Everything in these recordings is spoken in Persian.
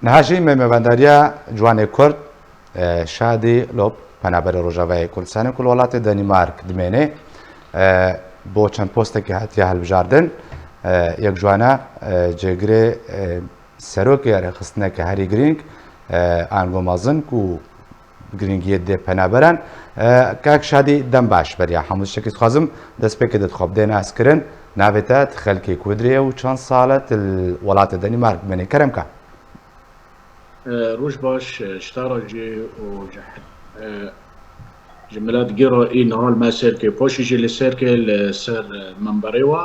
نهاجی مەمەبەندەریە جوانێ کورد شادی لۆب پەنابەری ڕۆژاوای کوردستانی وڵاتی دەنیمارک دمێنێ بۆ چەند پۆستێکی هاتیە هەڵبژاردن یەک جوانە جێگرێ سەرۆکی یاریخستنەکە هەری گرنگ ئانگۆمازن و گرنگیە دێ پەنابەران کاک شادی دەم باش بەریا هەموو شتێکی خوازم دەست پێکە دەتخۆب دێ ناسکردن ناوێتە خەلکی کوردریە و چەند ساڵە وڵاتی دەنیمارک بمێنێ کەرەمکە روش باش اشتراجي و جملات جرا این حال ما سرکه پاشیجی لسرکه لسر منبريوا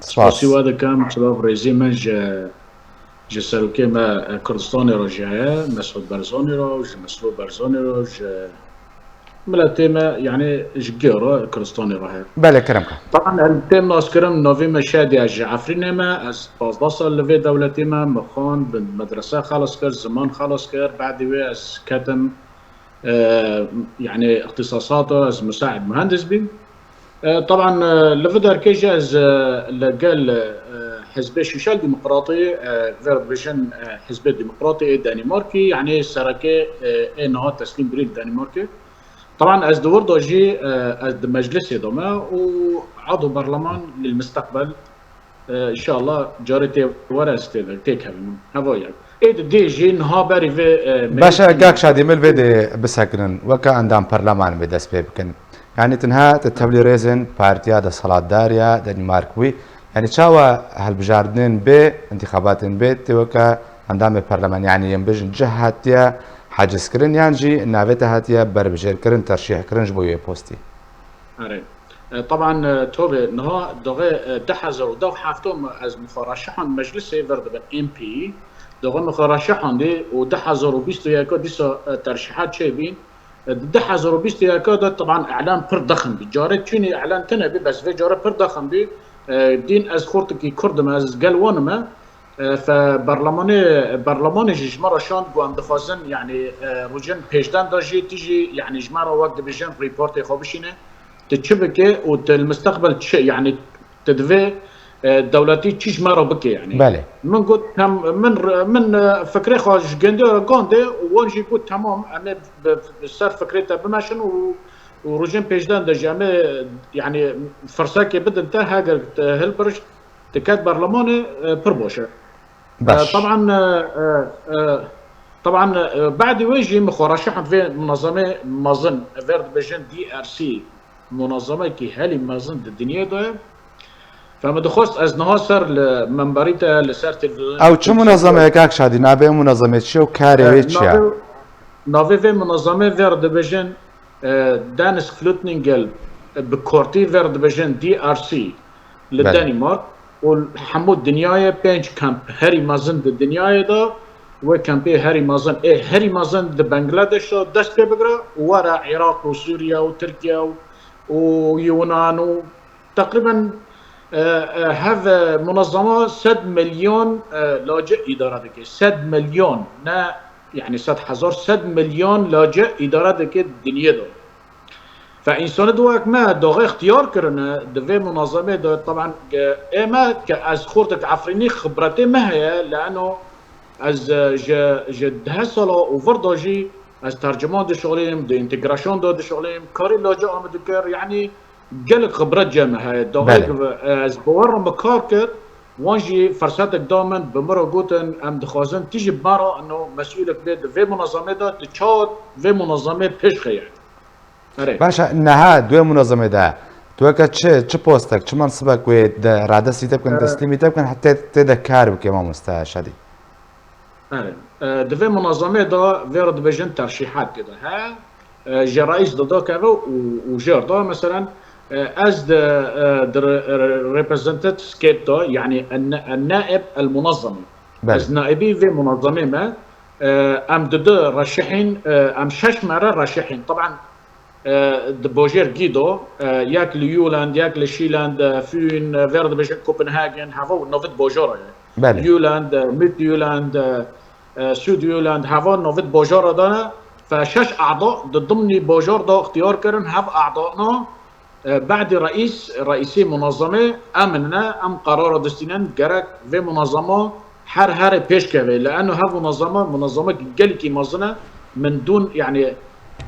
سپاسی واده کم سبب رئیسی من جسروکه ما کردستان راجعه مسعود برزاني را مسعود برزاني را ملتي ما يعني جرا کردستان راه بله كرمك طبعا التم ناس كرم نوفي مشادي عفرين ما از 15 سال لفي دولتي ما مخان بالمدرسه خلص كر زمان خلص كر بعد وي از كتم يعني اختصاصاته از مساعد مهندس بي طبعا لفي دركيجه از لقال حزب الشيشال ديمقراطي فيرد فيجن حزب الديمقراطي دنماركي يعني سركه انها تسليم بريد دنماركي طبعا از دور دوجي از مجلس دوما وعضو برلمان للمستقبل ان شاء الله جارتي ورا استيل تيك هافويا ايه دي جي نها بري في باشا كاك شادي مل فيدي بسكنن وكا عندهم برلمان بدس بيبكن يعني تنها تتبلي ريزن بارتيا دا صلاة داريا دنماركوي يعني تشاوا هالبجاردين بي انتخابات بيت وكا عندهم برلمان يعني ينبجن جهاتيا حاجز كرن يانجي نافته هاتيا بربجير كرن ترشيح كرنج بويه بوستي اري طبعا توبي نها دغه دحزر ودغ حافتم از مخرشحان مجلس ورد ام بي دغه مخرشحان دي ودحزر وبيستو ياكو ديسو ترشيحات شيبين دحزر وبيستو ياكو ده طبعا اعلان بر ضخم بجاره تشيني اعلان تنبي بس في جاره بر ضخم بي دين از خورتكي كردم از قلوانما فبرلماني جمرة شان قوام دخوازن يعني روجن بيجدان داجي تيجي يعني جمرة وقت بيجن ريبورت خوبشينه تتشبكه والمستقبل يعني تدفي دولتي تشي جمرة بكي يعني بله من قلت من فكري خارج جندي غاندي وانجي قلت تمام انا بصير فكرتها بماشن وروجن بيجدان داجي انا يعني فرساكي بدل تاع هاجر هلبرج تكاد برلماني بربوشه طبعا بعد ويجي مخرشحا في منظمه مازن فيرد بيجن دي ار سي منظمه كي هالي مازن الدنيا ده فما دخلت از نهار لمنبريته لسرت او چه منظمه كاك شادي نابه منظمه شو كاري چيا نابه في منظمه فيرد بيجن دانس فلوتنينجل بكورتي فيرد بيجن دي ار سي للدنمارك والحمود دنياي بينج كامب هاري مازن الدنياي دا وكامبي هاري مازن هاري مازن بنغلاديش دست بيبقرا ورا عراق وسوريا وتركيا ويونان تقريبا هذا منظمه 6 مليون لاجئ اداره دكي 6 مليون نا يعني 6 مليون لاجئ اداره دكي الدنيا دا فانسان دوك ما دوغ اختيار كرنا دفي منظمه دو طبعا اما از خورتك عفريني خبرتي ما هي لانه از جد صلا وفرداجي از ترجمان دو شغليم دو انتجراسيون دو شغليم كاري لاجا عمد كر يعني قالك خبرات جامعه هاي دوغ از بور مكاركر وانجي فرصتك دائما بمرة قوتن ام دخوازن تيجي بمرة انه مسؤولك بيد في منظمه دو تشاد في منظمه بيش يعني باشا نها دوی منظمه ده تو که چه پستک چه منصبك و راده سیته کن تسلیمی تکن حتی تده کار بکی ما مستشدی دوی منظمه ده ويرد بيجن ترشيحات كده ها جرائز ده كذا وجر ده مثلا از د ريبريزنتيف كيب ده يعني النائب المنظمه از نائبي في منظمه ما ام دو رشحين ام شش مره رشحين طبعا بوجير جيدو ياك ليولاند ياك لشيلاند فين فيرد بيجن كوبنهاجن هافو نوفيت بوجورا يعني يولاند ميد يولاند سود يولاند هافو نوفيت بوجورا دانا فشش اعضاء ضمن بوجور دا اختيار كرن هاف اعضائنا بعد رئيسي منظمه امننا ام قرار دستينن جرك في منظمه هر پیش كوي لانه ها منظمه قلكي مازنه من دون يعني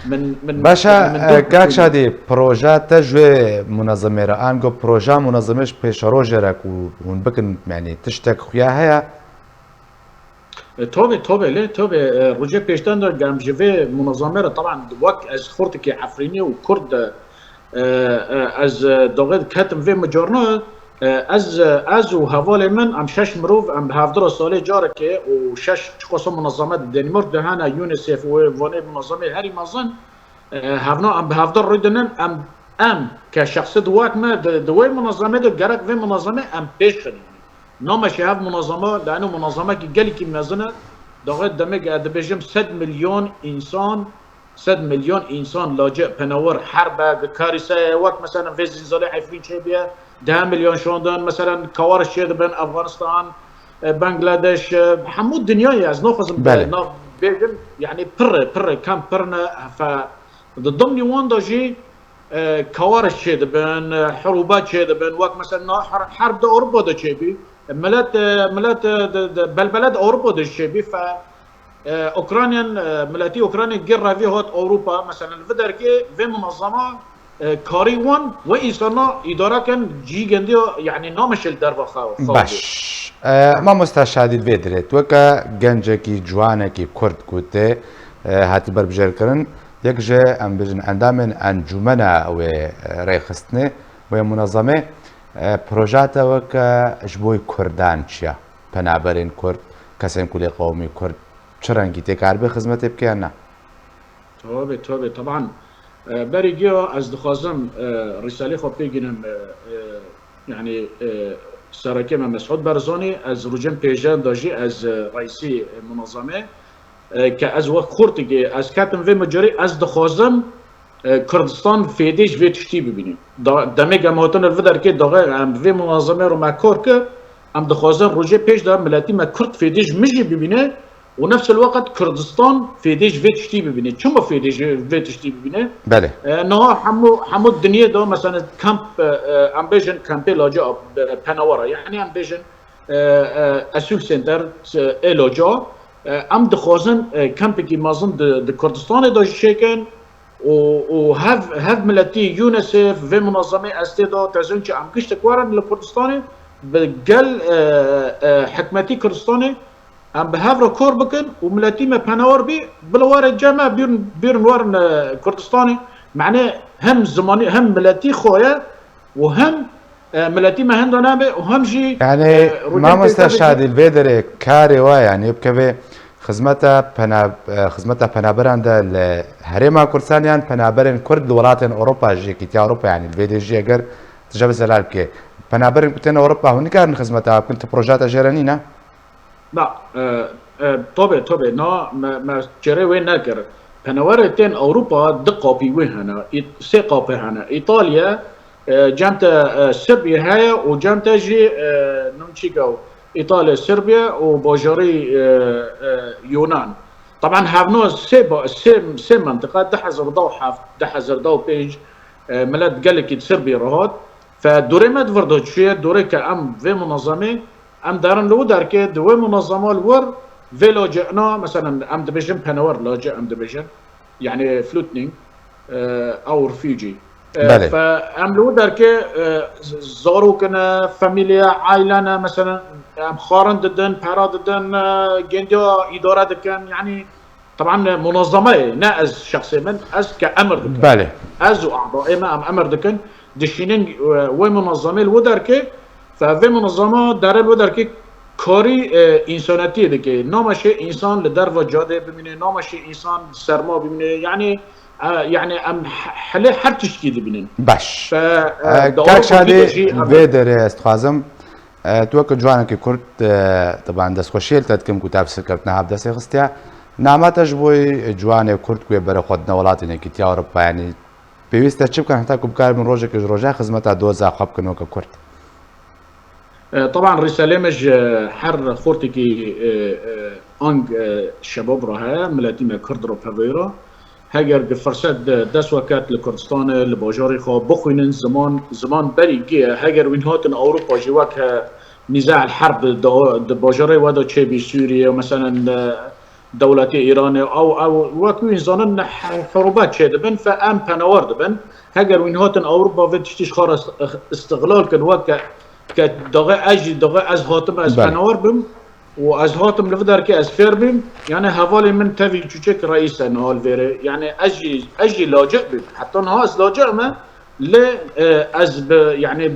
من باشا يعني من دون كاك شادي بروجا تجوي منظمة رأان جو بروجا منظمش بيش روجرك ونبكن يعني تشتك خويا هيا توبه ليه توبه روجي بيشتان قام جيفي منظمه طبعا وك از خورتك عفريني وكرد از دوغد كاتم في مجورنا از و حوالی من ام شش مروف ام هفدر ساله جارك و شش قسم منظمات دنمارك دهانا يونيسيف و وانه منظمه هری مازن هفنا ام بهفدر ریدنن ام كشخص دوات ما دوی منظمه دو گرک و منظمه ام پیش خدیم نامش هف منظمه لانه منظمه که گلی که مزنه دوغد دمج ادبجم 100 مليون انسان 100 مليون انسان لاجئ بنور حرب كارثه وقت مثلا في زلزال عفرين شبيه 10 مليون شوندن مثلا كوارث شد بين افغانستان بنغلاديش حمود دنياي از ناخذ بيجم يعني بر كم برنا ف ضمن واندا جي كوارث شد بين حروبات شد بين وقت مثلا حرب دا اوروبا دا شبي ملات بلبلد اوروبا دا شبي ف اوكرانيان ملاتي اوكرانيا جرى في هوت اوروبا مثلا الفدركي في منظمه كاري وان وإنسانا إدارة كان جي جندي يعني نامش الدرب خاو باش ما مستشهد الفيدريت وكا جنجكي جوانكي كرد كوتي هاتي بربجر كرن يكجي ام بجن اندامن انجمنا و ريخستني و منظمه بروجاتا وكا جبوي كردان چيا پنابرين كرد كسين كولي قومي كرد چرنگي تكار به خدمت بكيانا توبه طبعا بريجيو از دخازم رساله خو بيجنم يعني سركه مسعود برزاني از روجن بيجان داجي از رئيسي منظمه كاز وقت خورتي از كاتم في مجري از دخازم كردستان فيديش في تشتي ببيني دمج مهتن الفدر كي دغه ام في منظمه رو ماكور ك ام دخازم روجي بيج دا ملاتي ما كرد فيديش مجي ببينه ونفس الوقت كردستان فيديش في تشتي ببينه شنو فيديش في تشتي ببينه بله انه حمو الدنيا ده مثلا كامب امبيجن كامبي لاجا بناورا يعني امبيجن اسول سنتر الاجا ام دخوازن كامبي كي مازن د كردستان ده شيكن و هاف ملتي يونيسيف في منظمه استيدو تزنج ام قشت كوارن لكردستان بقل حكمتي كردستاني ام بهافرو كور بكن وملاتي ما بناور بي بلوار الجامعة بيرن وارن كردستاني معناه هم زماني هم ملاتي خويا وهم ملاتي ما هندو نامي وهم جي يعني ما مستشهد الفيدر كاري وا يعني بكبه خدمتا پنابران ده لهرما كردستانيان پنابرن كرد لولاتن اوروبا جي كيتي اوروبا يعني الفيدر جي اگر تجاوز الالكي پنابرن كنت اوروبا هوني كان خدمتا كنت بروجات جيرانينا لا طبعا نا ما جري وين ناكر بنورتين اوروبا دقه بي وهنا ثقه بهنا ايطاليا جامت صربيا هاي وجامت جي نمشيكو ايطاليا صربيا وبوجري يونان طبعا هافنو سي منطقه دحزر ضو بيج ملات قال لك صربيا رهات فدوري ما تفردو شويه دوري كام في منظمه ام دارن لو داركي دوي منظمه الور في لاجئنا مثلا ام دبيجن بنور لاجئ ام دبيجن يعني فلوتنينج او رفيجي فام لو داركي زارو كنا فاميليا عائلنا مثلا ام خارن ددن بارا ددن جندو اداره دكن يعني طبعا منظمه نا از شخصي من از كامر دكن بله از اعضاء ما ام امر دكن دشينين ومنظمه الوداركي ففي منظمه داره بودر که کاری انسانیتی ده که نامش انسان لدر و جاده ببینه نامش انسان سرما ببینه يعني ام حله هر تشکی ده ببینن باش كاك شادي فيدر استخازم تو که جوانه که کرد طبعا دست خوشیل تدکم کتاب سکرتنا هب دست خستیا نعمتش بوی جوانه کرد که برای خود نولات نکیتیا اروپا يعني بيوستا تشيب كان حتى كبكار من روجك روجا خدمتها دوزا خاب كنو كرد طبعا رسالة مش حر خورتكي انج شباب رها ملاتي كرد رو بافيرا هاجر بفرصات داس وكات لكردستان لباجاري خو بخوينن زمان بري جي هاجر وين هاتن اوروبا جواك نزاع الحرب باجري ودا تشي بسوريا مثلا دولة إيران أو وكوين ظنن حروبات شيء دبن فأم بنوار دبن هجر وين هاتن أوروبا في تشتيش خارس استغلال كن وك كدغة أجي دغة از هاتم از بله. بنوار بم وأز هاتم لفدر كي از فير بم يعني هفالي من تفي تشيك رئيس نهال فيري يعني أجي لاجئ بم حتى نها از لاجئ ما ل از يعني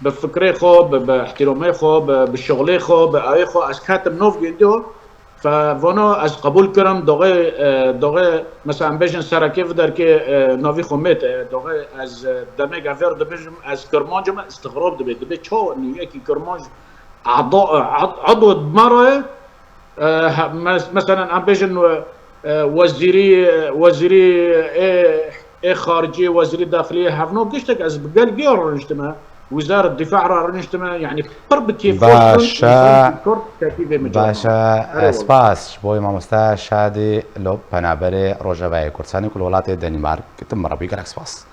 بفكري خو باحترامي خو بالشغلي خو بآي خو از كاتم نوف جندو فوانا از قبول کردم داغه مثلا بجن سرکی در که ناوی خومت داغه از دمه گفر دبجم از کرمانج ما استغراب دبی چه نیه کی کرمانج عضو مرة مثلا ام بجن وزیری خارجي وزير الداخلية هفنو قشتك از بقال جير رنجتما وزارة الدفاع رنجتما يعني قرب كيف باشا سپاس بۆی مامۆستا شادی لۆ پەنابەرێ ڕۆژەڤایی کوردستانی کولوڵاتی دەنیمارک تم ڕەبی گەلک سپاس